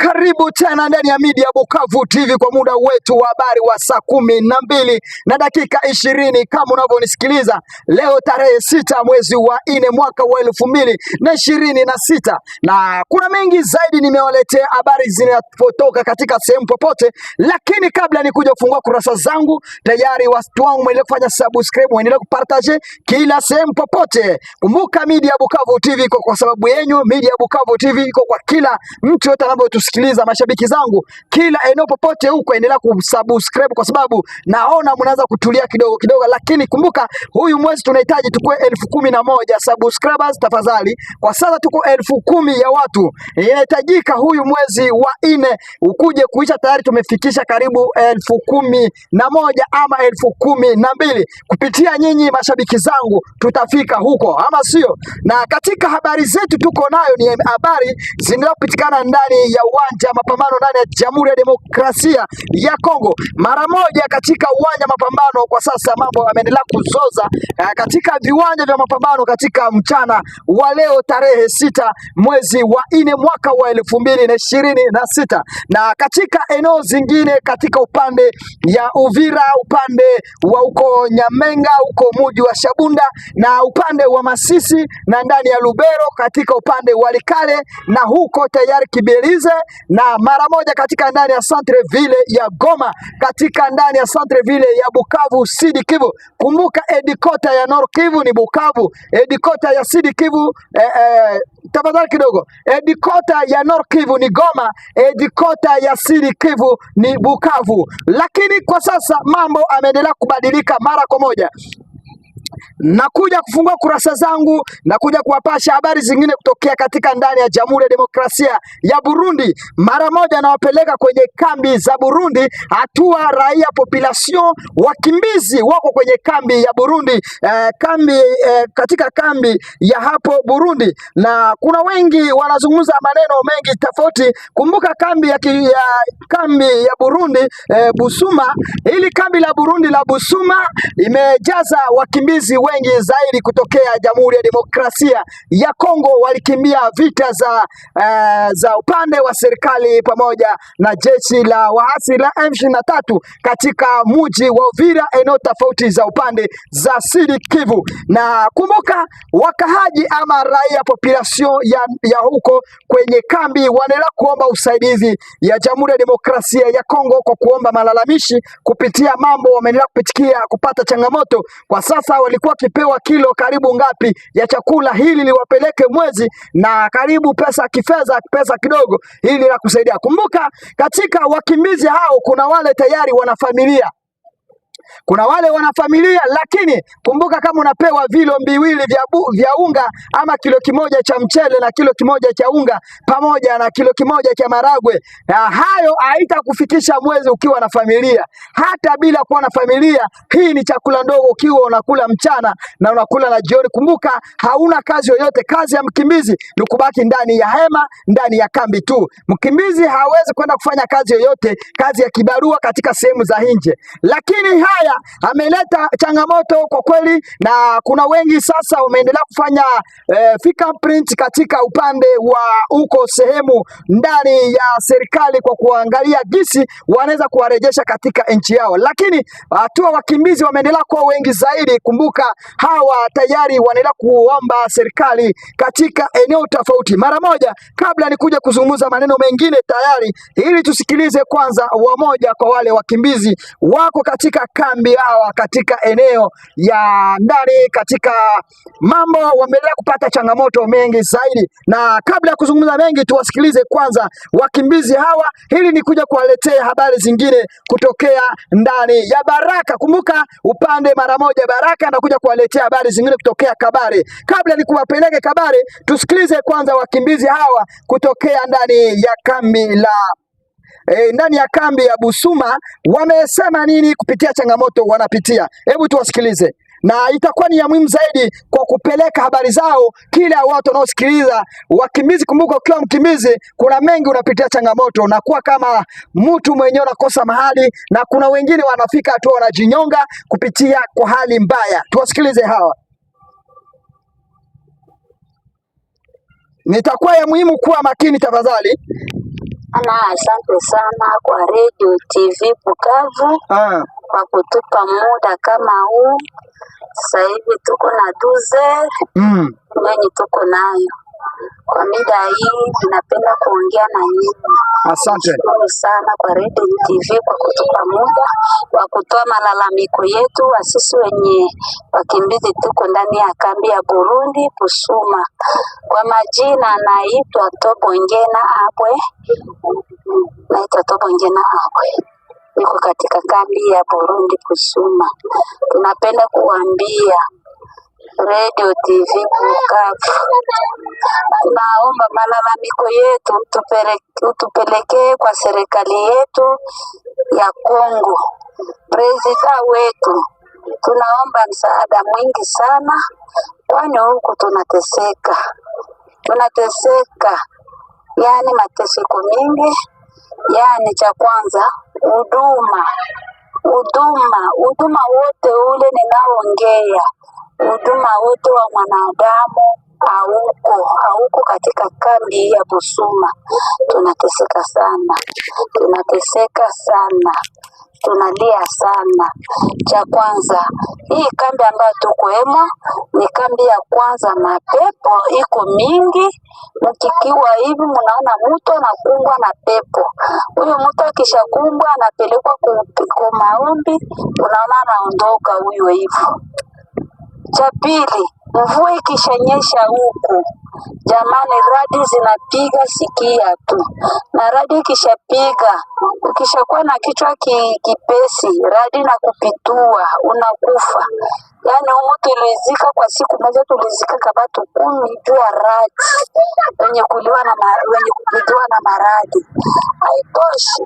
Karibu tena ndani ya Media Bukavu TV kwa muda wetu wa habari wa saa 12:20 kama unavyonisikiliza leo tarehe 6 mwezi wa 4 mwaka wa 2026, na kuna mengi zaidi nimewaletea habari zinapotoka katika sehemu popote, lakini kabla nikuja kufungua kurasa zangu tayari watu wangu mwendelee kufanya subscribe, mwendelee kupartage kila sehemu popote. Kumbuka Media Bukavu TV iko kwa sababu yenyu, Media Bukavu TV iko kwa kila mtu yote tusikiliza. Mashabiki zangu kila eneo popote huko, endelea kusubscribe kwa sababu naona mnaanza kutulia kidogo kidogo, lakini kumbuka huyu mwezi tunahitaji tukue 11,000 subscribers tafadhali. Kwa sasa tuko 10,000 ya watu, inahitajika huyu mwezi wa 4 ukuje kuisha, tayari tumefikisha karibu 11,000 ama 12,000. Kupitia nyinyi mashabiki zangu tutafika huko, ama sio? Na katika habari zetu tuko nayo ni habari zinazopatikana ndani ya uwanja mapambano ndani ya Jamhuri ya Demokrasia ya Kongo. Mara moja katika uwanja mapambano, kwa sasa mambo yameendelea kuzoza katika viwanja vya mapambano katika mchana wa leo tarehe 6 mwezi wa 4 mwaka wa 2026, na katika eneo zingine katika upande ya Uvira, upande wa uko Nyamenga, uko muji wa Shabunda, na upande wa Masisi na ndani ya Lubero, katika upande wa Likale na huko tayari Kibirizi, na mara moja katika ndani ya centre ville ya Goma, katika ndani ya centre ville ya Bukavu Sud Kivu. Kumbuka edikota ya Nord Kivu ni Bukavu, edikota ya Sud Kivu tafadhali kidogo, edikota ya Nord Kivu ni Goma, edikota ya Sud Kivu ni Bukavu. Lakini kwa sasa mambo ameendelea kubadilika mara kwa moja. Nakuja kufungua kurasa zangu, nakuja kuwapasha habari zingine kutokea katika ndani ya Jamhuri ya Demokrasia ya Burundi. Mara moja nawapeleka kwenye kambi za Burundi, hatua raia population wakimbizi wako kwenye kambi ya Burundi, katika kambi ya hapo Burundi, na kuna wengi wanazungumza maneno mengi tofauti. Kumbuka kambi ya Burundi Busuma, ili kambi la Burundi la Busuma imejaza wakimbizi wengi zaidi kutokea Jamhuri ya Demokrasia ya Kongo, walikimbia vita za upande wa serikali pamoja na jeshi la waasi la M23 katika mji wa Uvira, eneo tofauti za upande za Sud Kivu. Na kumbuka wakahaji ama raia population ya huko kwenye kambi wanaendelea kuomba usaidizi ya Jamhuri ya Demokrasia ya Kongo kwa kuomba malalamishi kupitia mambo wameendelea kupitikia kupata changamoto. Kwa sasa walikuwa kipewa kilo karibu ngapi ya chakula hili liwapeleke mwezi, na karibu pesa pesa kidogo hili la kusaidia. Kumbuka katika wakimbizi hao kuna wale tayari wana familia, lakini kumbuka kama unapewa vilo viwili vya unga ama kilo kimoja cha mchele na kilo kimoja cha unga pamoja na kilo kimoja cha maragwe, hayo haitakufikisha mwezi ukiwa na familia. Hata bila kuwa na familia, hii ni chakula ndogo ukiwa unakula mchana na unakula na jioni. Kumbuka hauna kazi yoyote. Kazi ya mkimbizi ni kubaki ndani ya hema, ndani ya kambi tu. Mkimbizi hawezi kwenda kufanya kazi yoyote, kazi ya kibarua katika sehemu za nje. Lakini haya ameleta changamoto kwa kweli, na kuna wengi sasa wameendelea kufanya fingerprint katika upande wa uko sehemu ndani ya serikali kwa kuangalia gisi wanaweza kuwarejesha katika nchi yao, lakini hatua wakimbizi wameendelea kuwa wengi zaidi. Kumbuka hawa tayari wanaendelea kuomba serikali katika eneo tofauti. Mara moja kabla nikuja kuzungumza maneno mengine tayari, ili tusikilize kwanza wamoja kwa wale wakimbizi wako katika kambi hawa katika eneo ya ndani, katika mambo wameendelea kupata changamoto mengi zaidi. Na kabla ya kuzungumza mengi, tuwasikilize kwanza wakimbizi hawa, ili nikuja kuwaletea habari zingine kutokea ndani ya Baraka. Kumbuka upande mara moja Baraka anakuja kuwaletea habari zingine kutokea Kabare. Kabla nikuwapeleke Kabare, tusikilize kwanza wakimbizi hawa kutokea ndani ya kambi ya Busuma wamesema nini kupitia changamoto wanapitia. Hebu tuwasikilize, na itakuwa ni ya muhimu zaidi kwa kupeleka habari zao kila watu wanaosikiliza wakimbizi. Kumbuka ukiwa mkimbizi kuna mengi unapitia changamoto, na kuwa kama mtu mwenyewe unakosa mahali, na kuna wengine wanafika tu wanajinyonga kupitia kwa hali mbaya. Tuwasikilize hawa. Nitakuwa ya muhimu kuwa makini tafadhali. Asante sana kwa Radio TV Bukavu kwa kutupa muda kama huu. Sasa hivi tuko na 12 ndio tuko nayo. Kwa mida hii ninapenda kuongea na nyinyi. Asante sana kwa Radio TV kwa kutupa muda wa kutoa malalamiko yetu sisi wenye wakimbizi tuko ndani ya kambi ya Burundi Busuma. Kwa majina naitwa Tobongena Abwe. Niko katika kambi ya Burundi Busuma. Tunapenda kuambia Radio TV Bukavu, tunaomba malalamiko yetu tupelekee kwa serikali yetu ya Kongo. President wetu, tunaomba msaada mwingi sana, kwani huku tunateseka, yani mateseko mingi. Yani cha kwanza huduma wote ule ninaongea, huduma wote wa mwanadamu hauko katika kambi ya Busuma. Tunateseka sana, tunalia sana. Cha kwanza, hii kambi ambayo tuko ni kambi ya kwanza, mapepo iko mingi. Mkikiwa hivi mnaona mtu anakumbwa na pepo. Huyo mtu akishakumbwa anapelekwa kwa maombi, unaona anaondoka huyo hivyo. Cha pili, mvua ikishanyesha huku, jamani, radi zinapiga sikia tu. Na radi ikishapiga, ukishakuwa na kichwa kipesi, radi na kupitua, unakufa. Yani mtu tulizika kwa siku moja, tulizika kabatu 10 juu ya radi wenye kuliwa na maradi. Haitoshi,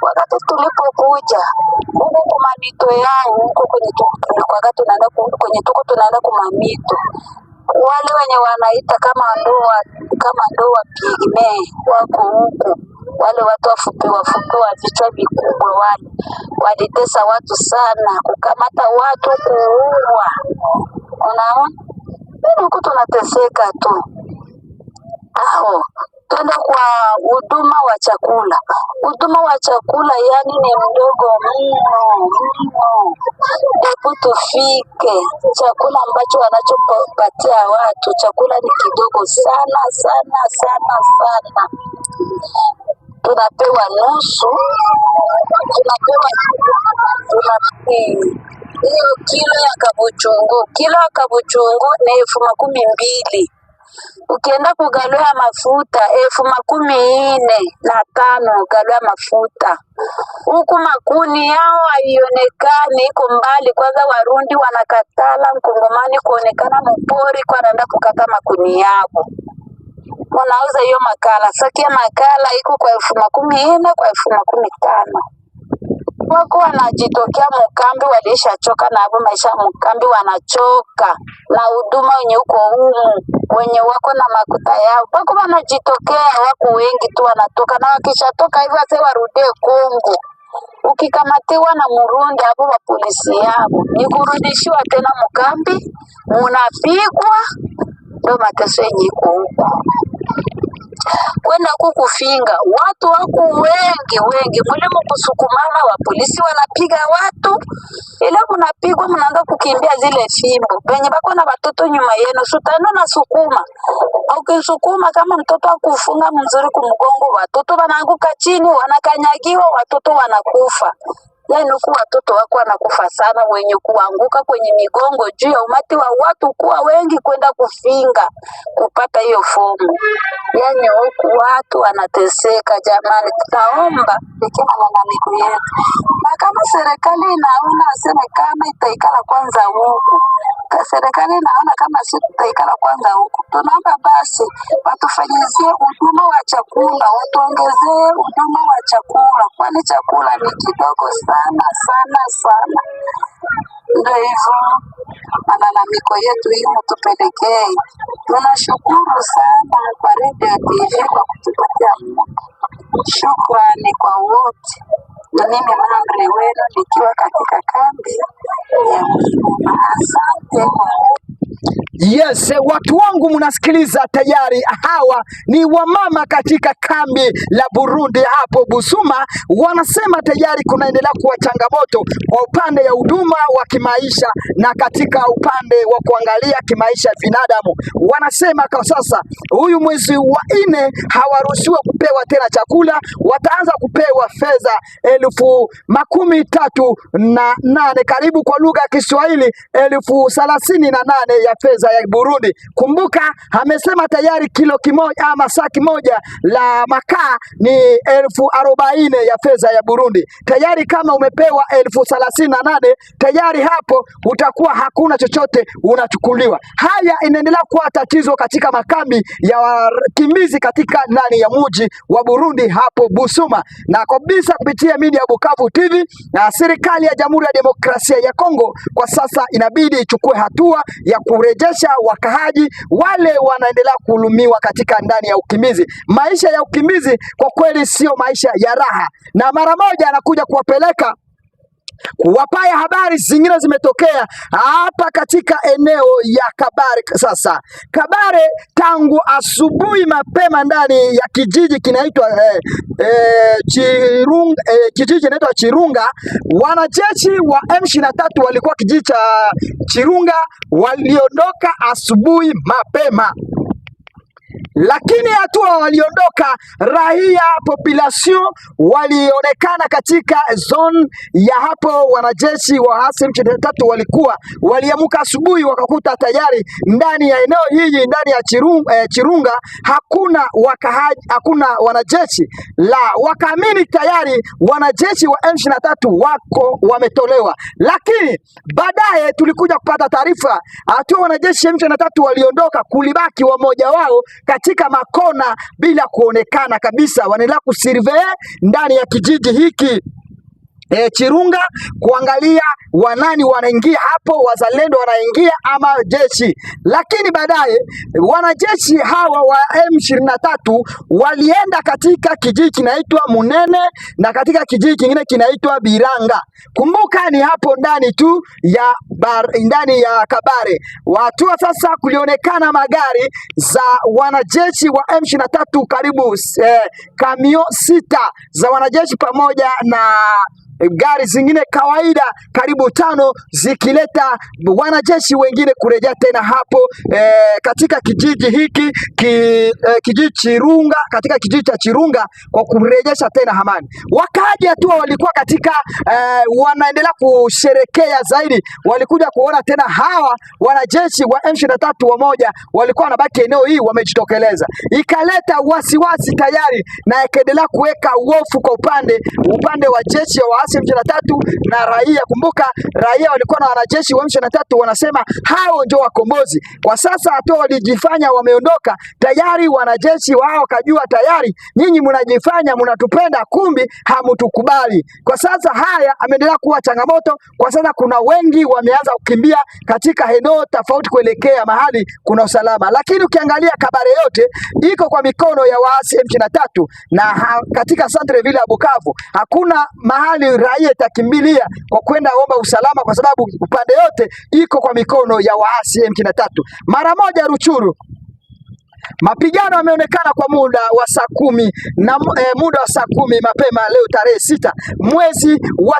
wakati tulipokuja huko kwa mito yao huko kwenye tunaenda kwa mamito, wale wenye wanaita kama ndoa pigme wako huko, wale watu wafupi wa vichwa vikubwa, wale walitesa watu sana, kukamata watu, kuua. Unaona huko tunateseka tu. Twende kwa huduma wa chakula. Huduma wa chakula yani ni mdogo mno. Ndipo tufike chakula ambacho wanachopatia watu, chakula ni kidogo sana. Tunapewa nusu, hiyo kilo ya kabuchungu ni 12,000. Ukienda kugalua mafuta 14,500 galua mafuta. Huku makuni yao haionekani, iko mbali. Kwanza Warundi wanakatala Mkongomani kuonekana mpori kwa anaenda kukata makuni yao. Wanauza hiyo makala. Saki ya makala iko kwa 14,000 kwa 15,000. Wako wanajitokea mkambi, walishachoka na hapo maisha mkambi, wanachoka na huduma wenye uko humu, wenye wako na makuta yao. Wako wanajitokea, wako wengi tu wanatoka, na wakishatoka hivyo sasa warudie Kongo. Ukikamatiwa na Murundi hapo wa polisi yao, ni kurudishiwa tena mkambi, munapigwa. Ndio mateso yenye iko huko. Kwenda kukufinga watu wako wengi mule mkusukumana, wa polisi wanapiga watu, ile mnapigwa mnaanza kukimbia zile fimbo penye bako na watoto nyuma yenu, sutano na sukuma. Au kisukuma kama mtoto akufunga mzuri kumgongo, watoto wanaanguka chini, wanakanyagiwa, watoto wanakufa. Yani huku watoto wako wanakufa sana, wenye kuanguka kwenye migongo juu ya umati wa watu kuwa wengi kwenda kufinga kupata hiyo fomu. Yani huku watu wanateseka jamani. Tunaomba ikiwa malalamiko yetu, na kama serikali inaona aseme kama itaikala kwanza huku, serikali inaona kama si tutaikala kwanza huku, tunaomba basi watufanyizie huduma wa chakula, watuongezee huduma wa chakula, kwani chakula ni kidogo sana. Ndio hivyo malalamiko yetu hiyo tupelekee. Tunashukuru sana kwa Radio TV kwa kutupatia muda. Shukrani kwa wote. Na mimi Mamre wenu nikiwa katika kambi ya Busuma. Asante kwa Yes, watu wangu mnasikiliza tayari, hawa ni wamama katika kambi la Burundi hapo Busuma. Wanasema tayari kunaendelea kuwa changamoto kwa upande ya huduma wa kimaisha na katika upande wa kuangalia kimaisha ya binadamu. Wanasema kwa sasa huyu mwezi wa 4 hawaruhusiwa kupewa tena chakula, wataanza kupewa fedha 38,000 karibu kwa lugha ya Kiswahili 38,000 ya fedha ya Burundi. Kumbuka amesema tayari kilo kimoja ama saki moja la makaa ni 40,000 ya fedha ya Burundi. Tayari kama umepewa 38,000 tayari hapo utakuwa hakuna chochote unachukuliwa. Haya inaendelea kuwa tatizo katika makambi ya wakimbizi katika ndani ya mji wa Burundi hapo Busuma, na kabisa kupitia media ya Bukavu TV na serikali ya Jamhuri ya Demokrasia ya Kongo kwa sasa inabidi ichukue hatua ya kurejesha wakahaji wale wanaendelea kuhudumiwa katika ndani ya ukimbizi. Maisha ya ukimbizi kwa kweli sio maisha ya raha, na mara moja anakuja kuwapeleka kuwapaya habari zingine zimetokea hapa katika eneo ya Kabare. Sasa Kabare, tangu asubuhi mapema ndani ya kijiji kinaitwa kijiji kinaitwa Chirunga, wanajeshi wa M23 walikuwa kijiji cha Chirunga, waliondoka asubuhi mapema. Lakini hatua waliondoka, raia population walionekana katika zone ya hapo. Wanajeshi wa M23 waliamka asubuhi wakakuta tayari ndani ya eneo hili ndani ya Chirunga hakuna wakahaji, hakuna wanajeshi, la wakaamini tayari wanajeshi wa M23 wako wametolewa. Lakini baadaye tulikuja kupata taarifa hatua wanajeshi M23 waliondoka, kulibaki wamoja wao katika makona bila kuonekana kabisa. Wanaendelea kusurvey ndani ya kijiji hiki Chirunga kuangalia wanani wanaingia hapo, wazalendo wanaingia ama jeshi. Lakini baadaye wanajeshi hawa wa M23 walienda katika kijiji kinaitwa Munene na katika kijiji kingine kinaitwa Biranga. Kumbuka ni hapo ndani tu ya ndani ya Kabare. Watu sasa kulionekana magari za wanajeshi wa M23 karibu kamio 6 za wanajeshi pamoja na gari zingine kawaida karibu 5 zikileta wanajeshi wengine kurejea tena hapo katika kijiji hiki kijiji Chirunga, katika kijiji cha Chirunga kwa kurejesha tena amani. Wakaji hatua walikuwa katika wanaendelea kusherekea zaidi, walikuja kuona tena hawa wanajeshi wa M23 wamoja walikuwa wanabaki eneo hii wamejitokeleza, ikaleta wasiwasi tayari na ikaendelea kuweka uofu kwa upande wa jeshi wa M23 na raia. Kumbuka raia walikuwa na wanajeshi wa M23 wanasema hao ndio wakombozi. Kwa sasa hatua walijifanya wameondoka tayari, wanajeshi wao wakajua tayari nyinyi mnajifanya mnatupenda, kumbi hamutukubali. Kwa sasa haya ameendelea kuwa changamoto. Kwa sasa kuna wengi wameanza kukimbia katika eneo tofauti kuelekea mahali kuna usalama, lakini ukiangalia Kabare yote iko kwa mikono ya waasi M23 na katika Centreville ya Bukavu hakuna mahali raia itakimbilia kwa kwenda omba usalama, kwa sababu upande yote iko kwa mikono ya waasi M23. Mara moja Ruchuru mapigano yameonekana kwa muda wa saa 10 na muda wa saa 10 mapema leo tarehe 6 mwezi wa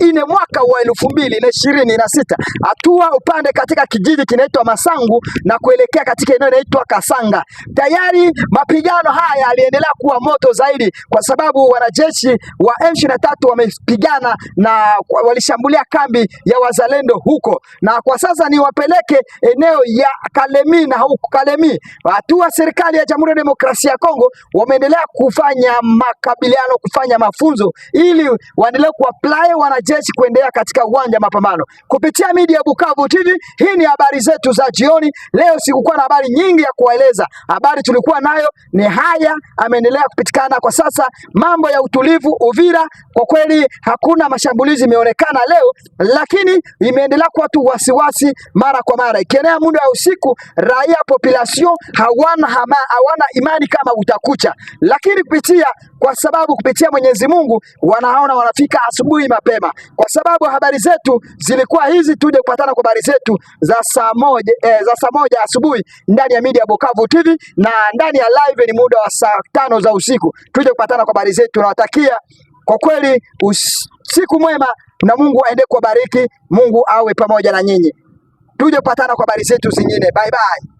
4 mwaka wa 2026. Hatua upande katika kijiji kinaitwa Masangu na kuelekea katika eneo linaloitwa Kasanga. Tayari mapigano haya yaliendelea kuwa moto zaidi kwa sababu wanajeshi wa M23 wamepigana na walishambulia kambi ya wazalendo huko, na kwa sasa ni wapeleke eneo ya Kalemi na huko Kalemi. Hatua serikali ya Jamhuri ya Demokrasia ya Kongo wameendelea kufanya makabiliano, kufanya mafunzo ili waendelee kuapply wanajeshi kuendelea katika uwanja mapambano. Kupitia media ya Bukavu TV, hii ni habari zetu za jioni. Leo sikukuwa na habari nyingi ya kuwaeleza. Habari tulikuwa nayo ni haya ameendelea kupitikana kwa sasa. Mambo ya utulivu Uvira, kwa kweli hakuna mashambulizi imeonekana leo, lakini imeendelea kuwa tu wasiwasi mara kwa mara. Ikienea muda wa usiku, raia population hawana imani kama utakucha, lakini kwa sababu kupitia Mwenyezi Mungu wanaona wanafika asubuhi mapema, kwa sababu habari zetu zilikuwa hizi. Tuje kupatana kwa habari zetu za saa moja asubuhi ndani ya Media Bukavu TV, na ndani ya live ni muda wa saa 5 za usiku. Tuje kupatana kwa habari zetu. Nawatakia kwa kweli usiku mwema, na Mungu aende kuwabariki. Mungu awe pamoja na nyinyi. Tuje kupatana kwa habari zetu zingine. Bye bye.